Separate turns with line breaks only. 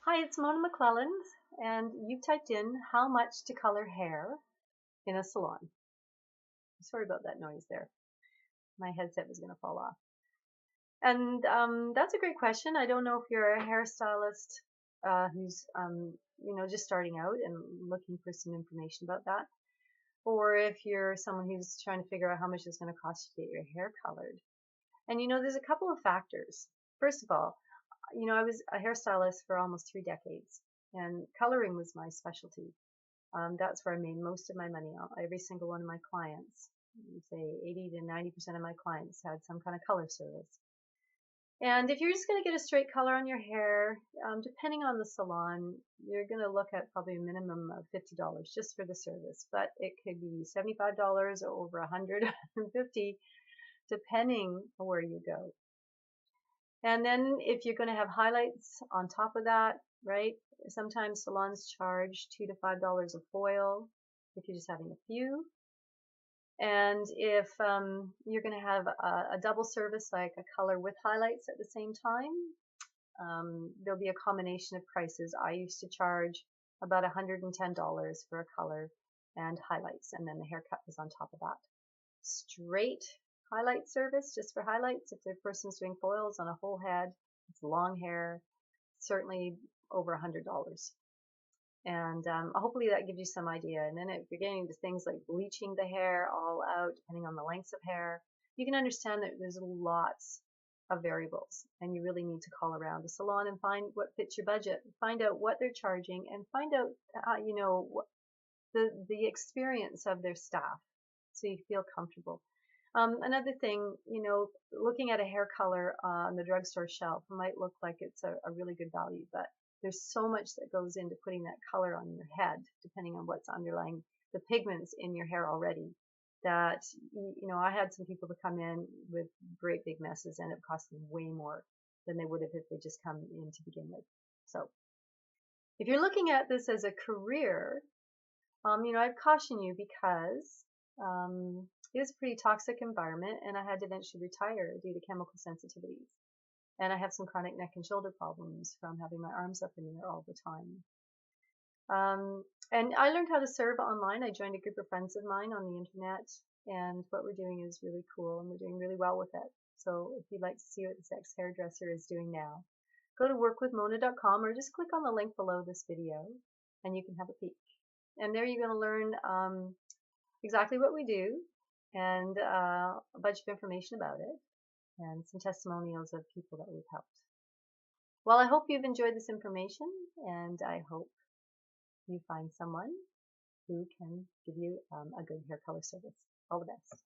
Hi, it's Mona McClelland, and you've typed in how much to color hair in a salon. Sorry about that noise there. My headset was going to fall off. And that's a great question. I don't know if you're a hairstylist who's just starting out and looking for some information about that, or if you're someone who's trying to figure out how much it's going to cost to get your hair colored. And there's a couple of factors. First of all, I was a hairstylist for almost 3 decades, and coloring was my specialty. That's where I made most of my money. Every single one of my clients, say 80 to 90% of my clients, had some kind of color service. And if you're just going to get a straight color on your hair, depending on the salon, you're going to look at probably a minimum of $50 just for the service. But it could be $75 or over $150, depending on where you go. And then if you're going to have highlights on top of that, right? Sometimes salons charge $2 to $5 a foil if you're just having a few. And if you're going to have a double service, like a color with highlights at the same time, there'll be a combination of prices. I used to charge about $110 for a color and highlights, and then the haircut was on top of that. Straight highlight service, just for highlights, if the person's doing foils on a whole head, it's long hair, certainly over $100. And hopefully that gives you some idea. And then if you're getting into things like bleaching the hair all out, depending on the lengths of hair, you can understand that there's lots of variables, and you really need to call around a salon and find what fits your budget, find out what they're charging, and find out what the experience of their staff, so you feel comfortable. Another thing, looking at a hair color on the drugstore shelf might look like it's a really good value, but there's so much that goes into putting that color on your head, depending on what's underlying the pigments in your hair already, that, I had some people to come in with great big messes and it cost them way more than they would have if they just come in to begin with. So if you're looking at this as a career, I'd caution you because it was a pretty toxic environment, and I had to eventually retire due to chemical sensitivities. And I have some chronic neck and shoulder problems from having my arms up in the air all the time. And I learned how to serve online. I joined a group of friends of mine on the internet, and what we're doing is really cool, and we're doing really well with it. So if you'd like to see what this ex-hairdresser is doing now, go to workwithmona.com or just click on the link below this video, and you can have a peek. And there you're going to learn exactly what we do, and a bunch of information about it, and some testimonials of people that we've helped. Well, I hope you've enjoyed this information, and I hope you find someone who can give you a good hair color service. All the best.